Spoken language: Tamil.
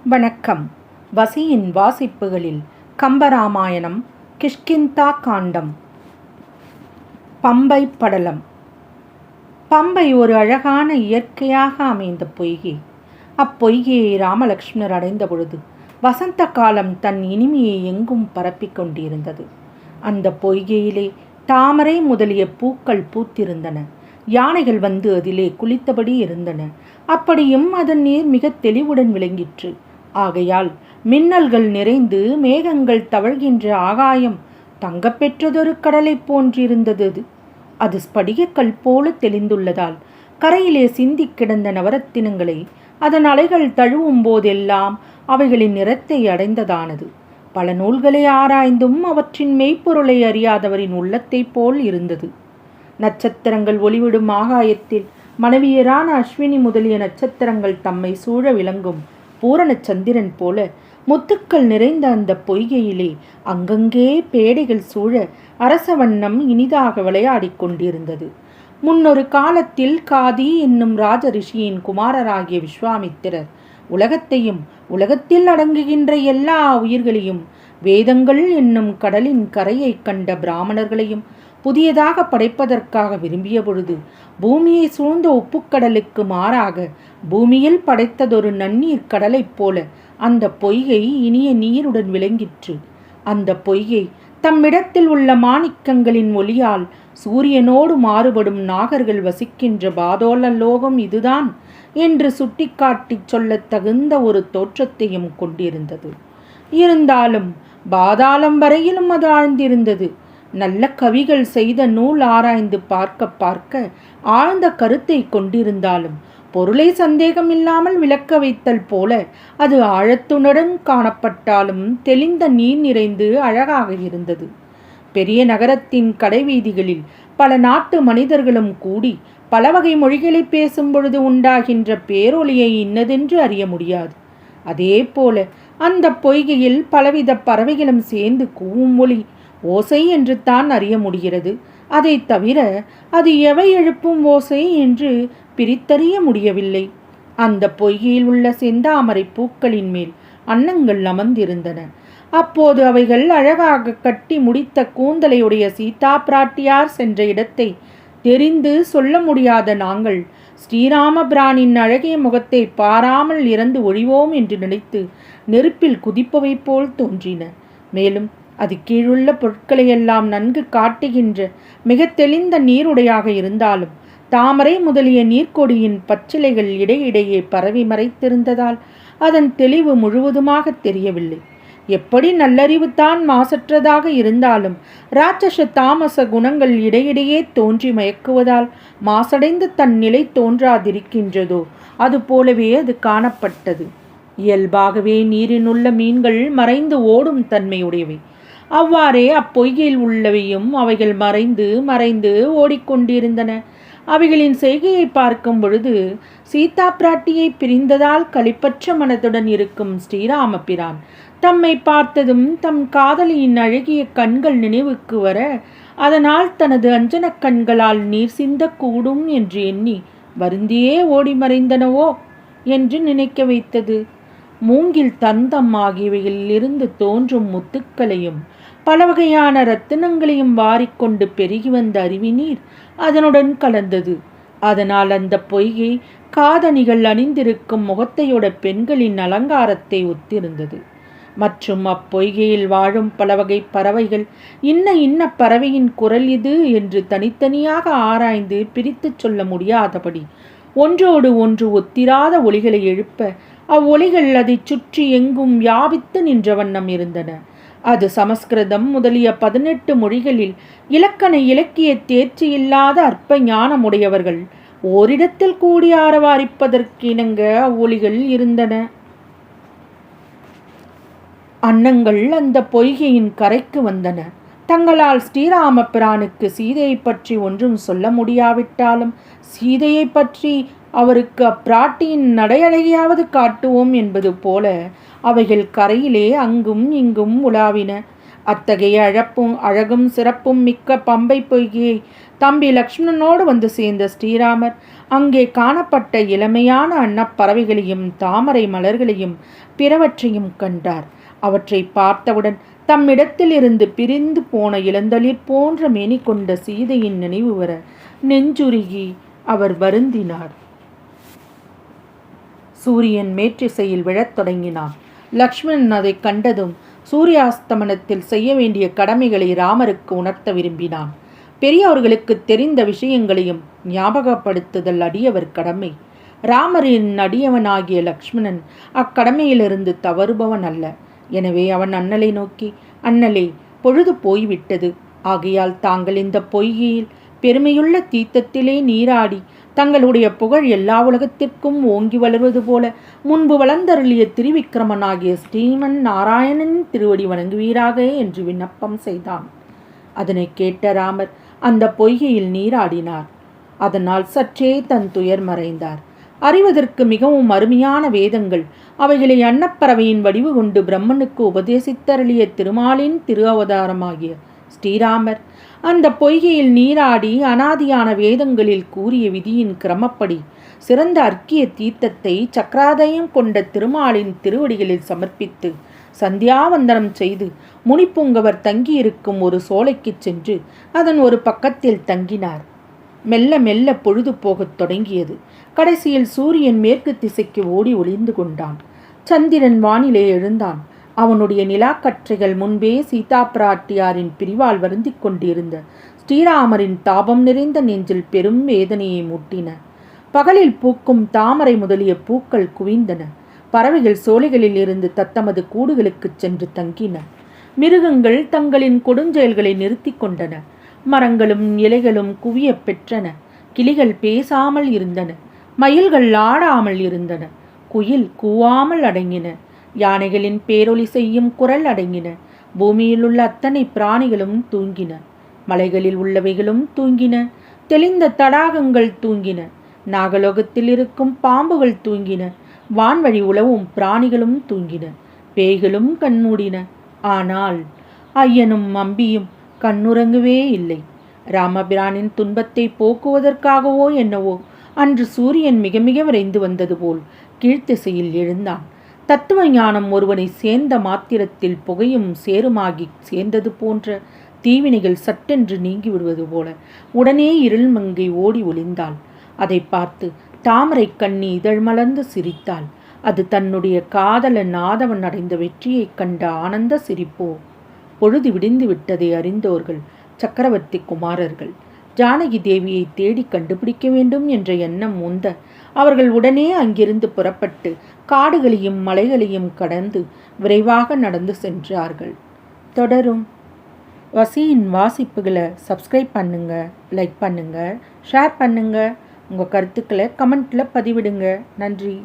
வணக்கம். வசியின் வாசிப்புகளில் கம்பராமாயணம், கிஷ்கிந்தா காண்டம். பம்பை படலம். பம்பை ஒரு அழகான இயற்கையாக அமைந்த பொய்கை. அப்பொய்கையை ராமலக்ஷ்மணர் அடைந்த பொழுது வசந்த காலம் தன் இனிமையை எங்கும் பரப்பிக் கொண்டிருந்தது. அந்த பொய்கையிலே தாமரை முதலிய பூக்கள் பூத்திருந்தன. யானைகள் வந்து அதிலே குளித்தபடி இருந்தன. அப்படியும் அதன் நீர் மிக தெளிவுடன் விளங்கிற்று. ஆகையால் மின்னல்கள் நிறைந்து மேகங்கள் தவழ்கின்ற ஆகாயம் தங்கப்பெற்றதொரு கடலை போன்றிருந்தது. அது ஸ்படிகக்கல் போல தெளிந்துள்ளதால் கரையிலே சிந்தி கிடந்த நவரத்தினங்களை அதன் அலைகள் தழுவும் போதெல்லாம் அவைகளின் நிறத்தை அடைந்ததானது. பல நூல்களை ஆராய்ந்தும் அவற்றின் மெய்ப்பொருளை அறியாதவரின் உள்ளத்தை போல் இருந்தது. நட்சத்திரங்கள் ஒளிவிடும் ஆகாயத்தில் மனைவியரான அஸ்வினி முதலிய நட்சத்திரங்கள் தம்மை சூழ விளங்கும் பூரண சந்திரன் போல முத்துக்கள் நிறைந்த அந்த பொய்கையிலே அங்கங்கே பேடைகள் சூழ அரசவண்ணம் இனிதாக விளையாடி கொண்டிருந்தது. முன்னொரு காலத்தில் காதி என்னும் ராஜ ரிஷியின் குமாரராகிய விஸ்வாமித்திரர் உலகத்தையும் உலகத்தில் அடங்குகின்ற எல்லா உயிர்களையும் வேதங்கள் என்னும் கடலின் கரையை கண்ட பிராமணர்களையும் புதியதாக படைப்பதற்காக விரும்பிய பொழுது பூமியை சூழ்ந்த உப்புக்கடலுக்கு மாறாக பூமியில் படைத்ததொரு நன்னீர் கடலைப் போல அந்த பொய்கை இனிய நீருடன் விளங்கிற்று. அந்த பொய்கை தம்மிடத்தில் உள்ள மாணிக்கங்களின் ஒளியால் சூரியனோடு மாறுபடும் நாகர்கள் வசிக்கின்ற பாதோள லோகம் இதுதான் என்று சுட்டிக்காட்டி சொல்லத் தகுந்த ஒரு தோற்றத்தையும் கொண்டிருந்தது. இருந்தாலும் பாதாளம் வரையிலும் அது ஆழ்ந்திருந்தது. நல்ல கவிகள் செய்த நூல் ஆராய்ந்து பார்க்க பார்க்க ஆழ்ந்த கருத்தை கொண்டிருந்தாலும் பொருளை சந்தேகமில்லாமல் விளக்க வைத்தல் போல அது ஆழத்துடன் காணப்பட்டாலும் தெளிந்த நீர் நிறைந்து அழகாக இருந்தது. பெரிய நகரத்தின் கடைவீதிகளில் பல நாட்டு மனிதர்களும் கூடி பல வகை மொழிகளை பேசும் பொழுது உண்டாகின்ற பேரொலியை இன்னதென்று அறிய முடியாது. அதே போல அந்த பொய்கையில் பலவித பறவைகளும் சேர்ந்து கூவும் ஒலி ஓசை என்று தான் அறிய முடிகிறது. அதை தவிர அது எவை எழுப்பும் ஓசை என்று பிரித்தறிய முடியவில்லை. அந்த பொய்கையில் உள்ள செந்தாமரை பூக்களின் மேல் அன்னங்கள் அமர்ந்திருந்தன. அப்போது அவைகள் அழகாக கட்டி முடித்த கூந்தலையுடைய சீதா பிராட்டியார் சென்ற இடத்தை தெரிந்து சொல்ல முடியாத நாங்கள் ஸ்ரீராமபிரானின் அழகிய முகத்தை பாராமல் இறந்து ஒழிவோம் என்று நினைத்து நெருப்பில் குதிப்பவை போல் தோன்றின. மேலும் அது கீழுள்ள பொருட்களையெல்லாம் நன்கு காட்டுகின்ற மிக தெளிந்த நீருடையாக இருந்தாலும் தாமரை முதலிய நீர்க்கொடியின் பச்சிலைகள் இடையிடையே பரவி மறைத்திருந்ததால் அதன் தெளிவு முழுவதுமாக தெரியவில்லை. எப்படி நல்லறிவு தான் மாசற்றதாக இருந்தாலும் ராட்சச தாமச குணங்கள் இடையிடையே தோன்றி மயக்குவதால் மாசடைந்து தன் நிலை தோன்றாதிருக்கின்றதோ அதுபோலவே அது காணப்பட்டது. இயல்பாகவே நீரினுள்ள மீன்கள் மறைந்து ஓடும் தன்மையுடையவை. அவ்வாறே அப்பொய்கையில் உள்ளவையும் அவைகள் மறைந்து மறைந்து ஓடிக்கொண்டிருந்தன. அவைகளின் செய்கையை பார்க்கும் பொழுது சீதா பிராட்டியை பிரிந்ததால் களிப்பற்ற மனத்துடன் இருக்கும் ஸ்ரீராமபிரான் தம்மை பார்த்ததும் தம் காதலியின் அழகிய கண்கள் நினைவுக்கு வர அதனால் தனது அஞ்சன கண்களால் நீர் சிந்தக்கூடும் என்று எண்ணி வருந்தியே ஓடி மறைந்தனவோ என்று நினைக்க வைத்தது. மூங்கில் தந்தம் ஆகியவைகளில் இருந்து தோன்றும் முத்துக்களையும் பல வகையான இரத்தினங்களையும் வாரிக்கொண்டு பெருகி வந்த அருவி நீர் அதனுடன் கலந்தது. அதனால் அந்த பொய்கை காதணிகள் அணிந்திருக்கும் முகத்தையோட பெண்களின் அலங்காரத்தை ஒத்திருந்தது. மற்றும் அப்பொய்கையில் வாழும் பல வகை பறவைகள் இன்ன பறவையின் குரல் இது என்று தனித்தனியாக ஆராய்ந்து பிரித்து சொல்ல முடியாதபடி ஒன்றோடு ஒன்று ஒத்திராத ஒலிகளை எழுப்ப அவ்வொலிகள் அதை சுற்றி எங்கும் வியாபித்து நின்ற வண்ணம் இருந்தன. அது சமஸ்கிருதம் முதலிய 18 மொழிகளில் இலக்கண இலக்கிய தேர்ச்சி இல்லாத அற்ப ஞானமுடையவர்கள் ஓரிடத்தில் கூடி ஆரவாரிப்பதற்கு இணங்க அவ்வொலிகள் இருந்தன. அன்னங்கள் அந்த பொய்கையின் கரைக்கு வந்தன. தங்களால் ஸ்ரீராமபிரானுக்கு சீதையை பற்றி ஒன்றும் சொல்ல முடியாவிட்டாலும் சீதையை பற்றி அவருக்கு அப்பிராட்டியின் நடையழகையாவது காட்டுவோம் என்பது போல அவைகள் கரையிலே அங்கும் இங்கும் உலாவின. அத்தகைய அழகும் சிறப்பும் மிக்க பம்பை பொய்கையை தம்பி லக்ஷ்மணனோடு வந்து சேர்ந்த ஸ்ரீராமர் அங்கே காணப்பட்ட இளமையான அன்னப்பறவைகளையும் தாமரை மலர்களையும் பிறவற்றையும் கண்டார். அவற்றை பார்த்தவுடன் தம்மிடத்தில் இருந்து பிரிந்து போன இளந்தளிர் போன்ற மேனி கொண்ட சீதையின் நினைவு வர நெஞ்சுருகி அவர் வருந்தினார். சூரியன் மேற்றிசையில் விழத் தொடங்கினான். லக்ஷ்மணன் அதை கண்டதும் சூரியாஸ்தமனத்தில் செய்ய வேண்டிய கடமைகளை ராமருக்கு உணர்த்த விரும்பினான். பெரியவர்களுக்கு தெரிந்த விஷயங்களையும் ஞாபகப்படுத்துதல் அடியவர் கடமை. ராமரின் அடியவனாகிய லக்ஷ்மணன் அக்கடமையிலிருந்து தவறுபவன் அல்ல. எனவே அவன் அண்ணலை நோக்கி, அண்ணலே, பொழுது போய்விட்டது. ஆகையால் தாங்கள் இந்த பொய்கையில் பெருமையுள்ள தீர்த்தத்திலே நீராடி தங்களுடைய புகழ் எல்லா உலகத்திற்கும் ஓங்கி வளர்வது போல முன்பு வளர்ந்தருளிய திரிவிக்ரமனாகிய ஸ்ரீமன் நாராயணனின் திருவடி வணங்குவீராக என்று விண்ணப்பம் செய்தான். அதனை கேட்ட ராமர் அந்த பொய்கையில் நீராடினார். அதனால் சற்றே தன் துயர் மறைந்தார். அறிவதற்கு மிகவும் அருமையான வேதங்கள், அவைகளை அன்னப்பறவையின் வடிவு கொண்டு பிரம்மனுக்கு உபதேசித்தருளிய திருமாலின் திரு அவதாரமாகிய ஸ்ரீராமர் அந்த பொய்கையில் நீராடி அனாதியான வேதங்களில் கூறிய விதியின் கிரமப்படி சிறந்த அர்க்கிய தீர்த்தத்தை சக்கராதயம் கொண்ட திருமாலின் திருவடிகளில் சமர்ப்பித்து சந்தியாவந்தனம் செய்து முனிப்புங்கவர் தங்கியிருக்கும் ஒரு சோலைக்கு சென்று அதன் ஒரு பக்கத்தில் தங்கினார். மெல்ல மெல்ல பொழுது போகத் தொடங்கியது. கடைசியில் சூரியன் மேற்கு திசைக்கு ஓடி ஒளிந்து கொண்டான். சந்திரன் வானிலே எழுந்தான். அவனுடைய நிலாக்கற்றைகள் முன்பே சீதா பிராட்டியாரின் பிரிவால் வருந்தி கொண்டிருந்த ஸ்ரீராமரின் தாபம் நிறைந்த நெஞ்சில் பெரும் வேதனையை மூட்டின. பகலில் பூக்கும் தாமரை முதலிய பூக்கள் குவிந்தன. பறவைகள் சோலைகளில் இருந்து தத்தமது கூடுகளுக்கு சென்று தங்கின. மிருகங்கள் தங்களின் கொடுஞ்செயல்களை நிறுத்தி கொண்டன. மரங்களும் இலைகளும் குவிய பெற்றன. கிளிகள் பேசாமல் இருந்தன. மயில்கள் ஆடாமல் இருந்தன. குயில் கூவாமல் அடங்கின. யானைகளின் பேரொலி செய்யும் குரல் அடங்கின. பூமியில் உள்ள அத்தனை பிராணிகளும் தூங்கின. மலைகளில் உள்ளவைகளும் தூங்கின. தெளிந்த தடாகங்கள் தூங்கின. நாகலோகத்தில் இருக்கும் பாம்புகள் தூங்கின. வான்வழி உலவும் பிராணிகளும் தூங்கின. பேய்களும் கண்மூடின. ஆனால் ஐயனும் அம்பியும் கண்ணுறங்கவே இல்லை. ராமபிரானின் துன்பத்தை போக்குவதற்காகவோ என்னவோ அன்று சூரியன் மிக மிக விரைந்து வந்தது போல் கீழ்த்திசையில் எழுந்தான். தத்துவ ஞானம் ஒருவனை சேர்ந்த மாத்திரத்தில் புகையும் சேருமாகி சேர்ந்தது போன்ற தீவினைகள் சட்டென்று நீங்கிவிடுவது போல உடனே இருள் மங்கை ஓடி ஒளிந்தாள். அதை பார்த்து தாமரை கண்ணி இதழ் மலர்ந்து சிரித்தாள். அது தன்னுடைய காதலன் ஆதவன் அடைந்த வெற்றியைக் கண்ட ஆனந்த சிரிப்போ. பொழுது விடிந்து விட்டதை அறிந்தோர்கள் சக்கரவர்த்தி குமாரர்கள். ஜானகி தேவியை தேடி கண்டுபிடிக்க வேண்டும் என்ற எண்ணம் உந்த அவர்கள் உடனே அங்கிருந்து புறப்பட்டு காடுகளையும் மலைகளையும் கடந்து விரைவாக நடந்து சென்றார்கள். தொடரும். வசியின் வாசிப்புகளை சப்ஸ்கிரைப் பண்ணுங்கள், லைக் பண்ணுங்கள், ஷேர் பண்ணுங்கள். உங்கள் கருத்துக்களை கமெண்ட்டில் பதிவிடுங்க. நன்றி.